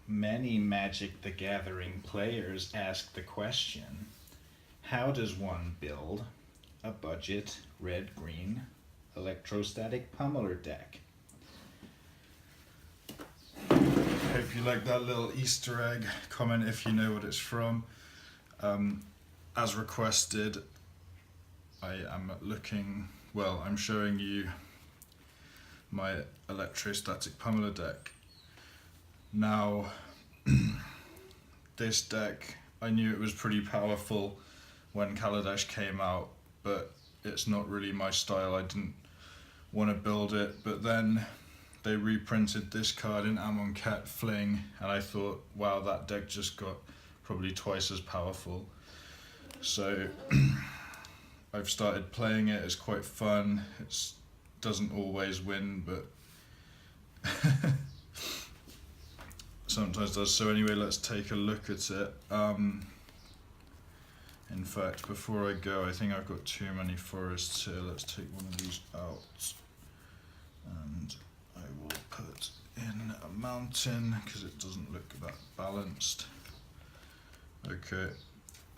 Many Magic the Gathering players ask the question, how does one build a budget red-green Electrostatic Pummeler deck? Hope you like that little Easter egg. Comment if you know what it's from. As requested, I am looking, well, I'm showing you my Electrostatic Pummeler deck. Now, this deck, I knew it was pretty powerful when Kaladesh came out, but it's not really my style. I didn't want to build it, but then they reprinted this card in Amonkhet, Fling, and I thought, wow, that deck just got probably twice as powerful. So I've started playing it. It's quite fun. It doesn't always win, but sometimes does. So anyway, let's take a look at it. In fact, before I go, I think I've got too many forests here. Let's take one of these out, and I will put in a mountain because it doesn't look that balanced. Okay,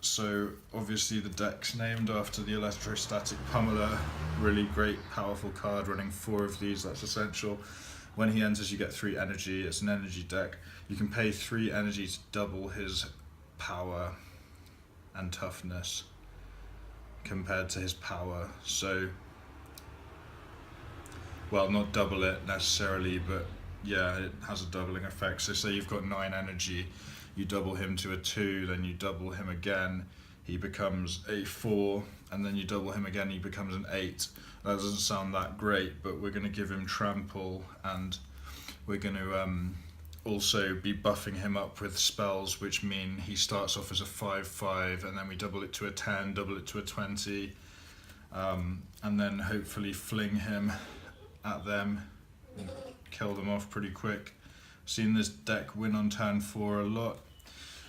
so obviously the deck's named after the Electrostatic Pummeler. Really great, powerful card, running 4 of these, that's essential. When he enters, you get 3 energy. It's an energy deck. You can pay 3 energy to double his power and toughness compared to his power. So, well, not double it necessarily, but yeah, it has a doubling effect. So say you've got 9 energy, you double him to a 2, then you double him again, he becomes a 4, and then you double him again, he becomes an 8. That doesn't sound that great, but we're going to give him trample, and we're going to also be buffing him up with spells, which mean he starts off as a 5/5, and then we double it to a 10, double it to a 20, and then hopefully fling him at them and kill them off pretty quick. Seen this deck win on turn 4 a lot.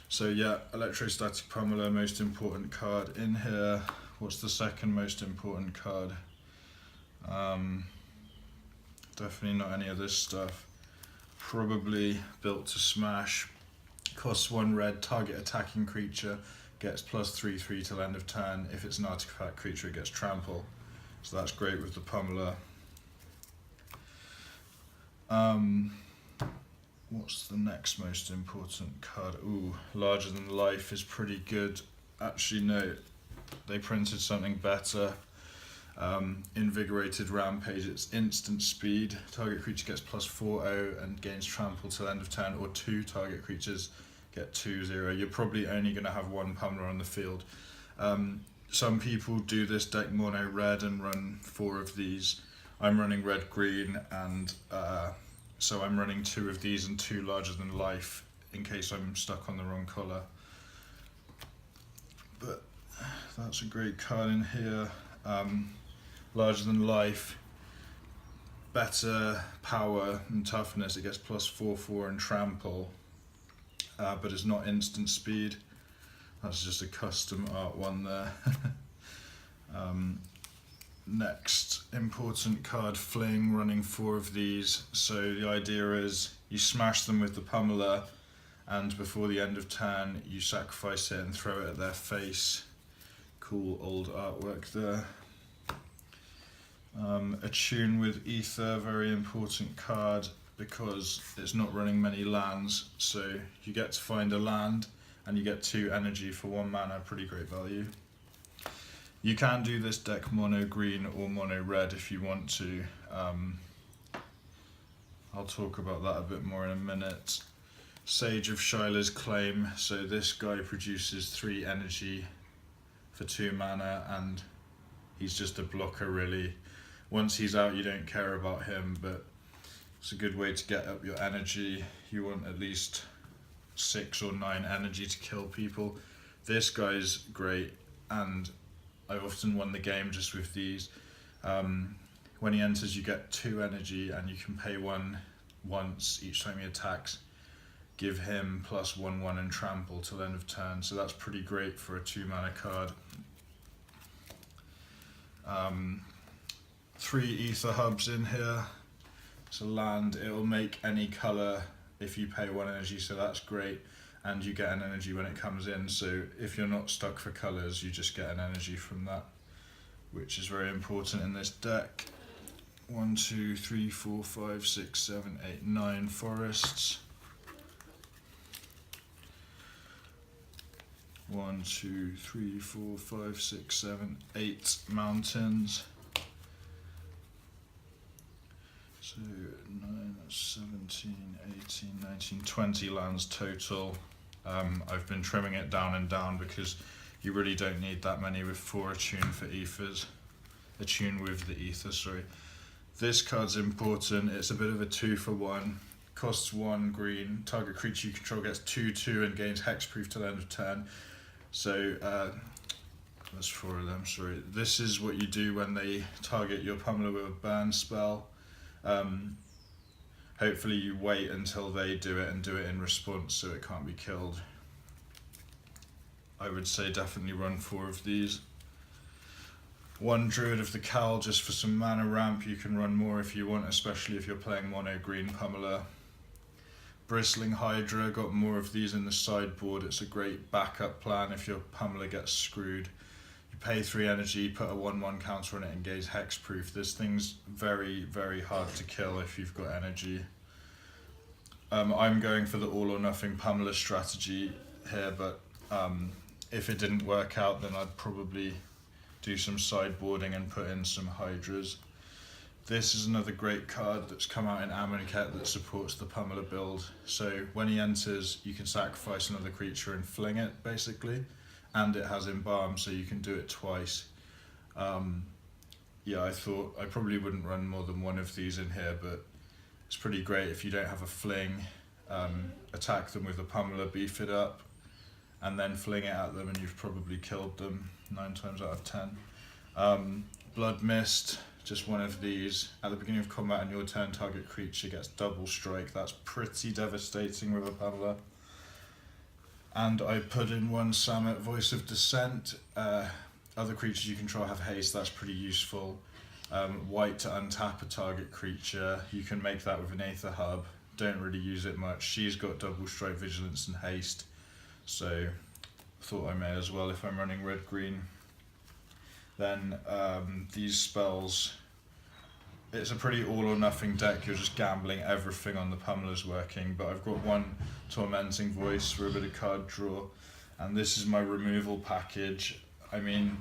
So yeah, Electrostatic Pummeler, most important card in here. What's the second most important card? Definitely not any of this stuff. Probably Built to Smash. Costs 1 red, target attacking creature gets +3/3 till end of turn. If it's an artifact creature, it gets trample. So that's great with the Pummeler. What's the next most important card? Ooh, Larger Than Life is pretty good. Actually, no, they printed something better. Invigorated Rampage, it's instant speed. Target creature gets +4/0 and gains trample till end of turn, or 2 target creatures get 2/0. You're probably only going to have 1 Pummeler on the field. Some people do this deck mono red and run 4 of these. I'm running red green, and so I'm running 2 of these and 2 Larger Than Life in case I'm stuck on the wrong colour. But that's a great card in here. Larger Than Life, better power and toughness. It gets +4/4 and trample, but it's not instant speed. That's just a custom art one there. Next important card, Fling, running 4 of these. So the idea is you smash them with the Pummeler, and before the end of turn you sacrifice it and throw it at their face. Cool old artwork there. Attune With Aether, very important card because it's not running many lands, so you get to find a land and you get 2 energy for 1 mana, pretty great value. You can do this deck mono green or mono red if you want to. I'll talk about that a bit more in a minute. Sage of Shaila's Claim, so this guy produces 3 energy for 2 mana, and he's just a blocker really. Once he's out, you don't care about him, but it's a good way to get up your energy. You want at least 6 or 9 energy to kill people. This guy's great, and I often won the game just with these. When he enters, you get 2 energy, and you can pay 1 once each time he attacks. Give him +1/1 and trample till end of turn, so that's pretty great for a 2 mana card. 3 Aether Hubs in here. It's a land, it'll make any colour if you pay 1 energy, so that's great. And you get an energy when it comes in, so if you're not stuck for colours, you just get an energy from that, which is very important in this deck. 1, 2, 3, 4, 5, 6, 7, 8, 9 forests. 1, 2, 3, 4, 5, 6, 7, 8 mountains. So 9, 17, 18, 19, 20 lands total. I've been trimming it down and down because you really don't need that many with 4 Attune for Ethers. Attune with the Aether, sorry. This card's important. It's a bit of a 2 for 1. Costs 1 green. Target creature you control gets 2/2 and gains hexproof till end of turn. So there's 4 of them, sorry. This is what you do when they target your pummeler with a burn spell. Hopefully you wait until they do it and do it in response so it can't be killed. I would say definitely run 4 of these. 1 Druid of the Cowl just for some mana ramp. You can run more if you want, especially if you're playing mono green pummeler. Bristling Hydra, got more of these in the sideboard. It's a great backup plan if your pummeler gets screwed. You pay 3 energy, put a 1/1 counter on it and gains hexproof. This thing's very, very hard to kill if you've got energy. I'm going for the all or nothing pummeler strategy here, but if it didn't work out, then I'd probably do some sideboarding and put in some hydras. This is another great card that's come out in Amonkhet that supports the pummeler build. So when he enters, you can sacrifice another creature and fling it, basically. And it has Embalm, so you can do it twice. Yeah, I thought I probably wouldn't run more than 1 of these in here, but it's pretty great if you don't have a fling. Attack them with a pummeler, beef it up, and then fling it at them and you've probably killed them 9 times out of 10. Blood Mist, just 1 of these. At the beginning of combat on your turn, target creature gets double strike. That's pretty devastating with a pummeler. And I put in 1 Samut Voice of Dissent. Other creatures you control have haste, that's pretty useful. White to untap a target creature. You can make that with an Aether Hub. Don't really use it much. She's got double strike, vigilance and haste. So thought I may as well if I'm running red-green. Then these spells, it's a pretty all or nothing deck. You're just gambling everything on the pummeler's working, but I've got 1 Tormenting Voice for a bit of card draw, and this is my removal package. I mean,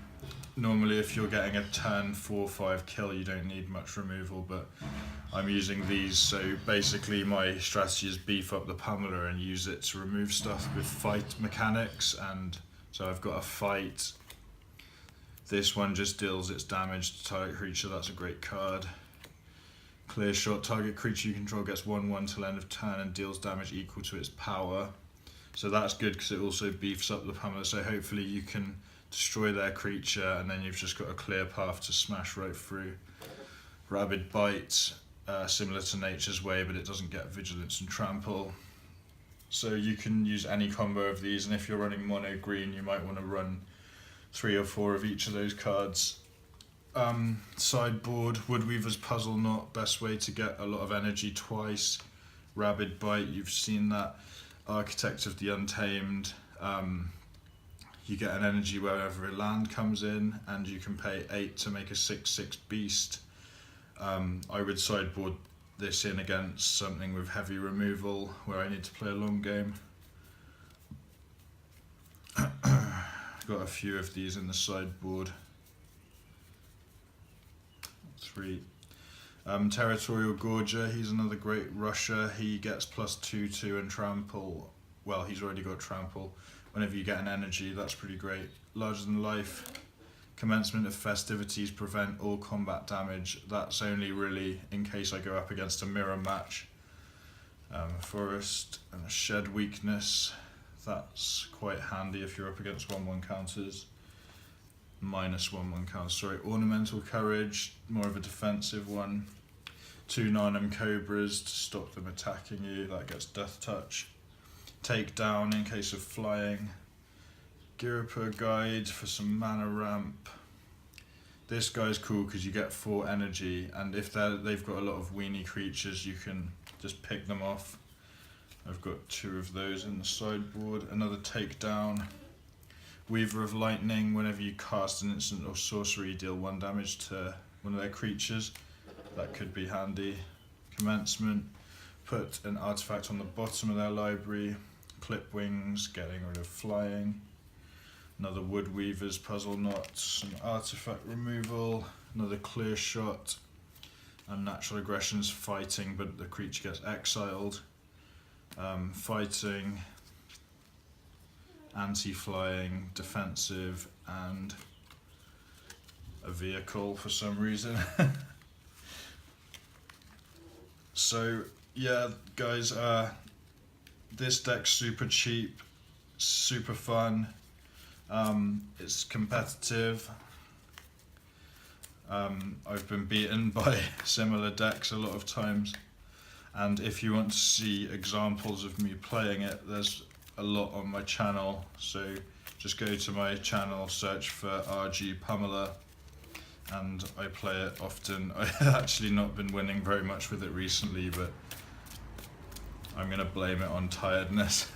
normally if you're getting a turn 4-5 kill, you don't need much removal, but I'm using these, so basically my strategy is beef up the pummeler and use it to remove stuff with fight mechanics, and so I've got a fight. This one just deals its damage to target creature, that's a great card. Clear Shot, target creature you control gets 1/1 till end of turn and deals damage equal to its power. So that's good because it also beefs up the pummeler, so hopefully you can destroy their creature and then you've just got a clear path to smash right through. Rabid Bite, similar to Nature's Way, but it doesn't get vigilance and trample. So you can use any combo of these, and if you're running mono green, you might want to run 3 or 4 of each of those cards. Sideboard, Woodweaver's Puzzle Knot, best way to get a lot of energy twice. Rabid Bite, you've seen that. Architect of the Untamed, you get an energy wherever a land comes in, and you can pay 8 to make a 6/6 beast. I would sideboard this in against something with heavy removal where I need to play a long game. Got a few of these in the sideboard. 3. Territorial Gorger, he's another great rusher. He gets +2/2 and trample. Well, he's already got trample. Whenever you get an energy, that's pretty great. Larger than life. Commencement of Festivities, prevent all combat damage. That's only really in case I go up against a mirror match. Forest and a Shed Weakness. That's quite handy if you're up against 1/1 counters. -1/1 counters, sorry. Ornamental Courage, more of a defensive one. 2 Narnum Cobras to stop them attacking you, that gets Death Touch. Take Down in case of flying. Girapur Guide for some mana ramp. This guy's cool because you get 4 energy, and if they've got a lot of weenie creatures, you can just pick them off. I've got 2 of those in the sideboard. Another takedown. Weaver of Lightning, whenever you cast an instant or sorcery, deal 1 damage to one of their creatures. That could be handy. Commencement, put an artifact on the bottom of their library. Clip Wings, getting rid of flying. Another Wood Weaver's Puzzle Knot, some artifact removal, another Clear Shot. Unnatural Aggression's fighting, but the creature gets exiled. Fighting, anti-flying, defensive, and a vehicle for some reason. So yeah, guys, this deck's super cheap, super fun. It's competitive. I've been beaten by similar decks a lot of times, and if you want to see examples of me playing it, there's a lot on my channel, so just go to my channel, search for RG Pummeler, and I play it often. I've actually not been winning very much with it recently, but I'm going to blame it on tiredness.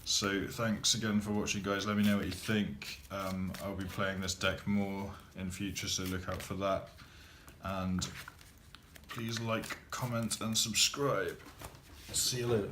So thanks again for watching, guys. Let me know what you think. I'll be playing this deck more in future, so look out for that. And please like, comment and subscribe. See you later.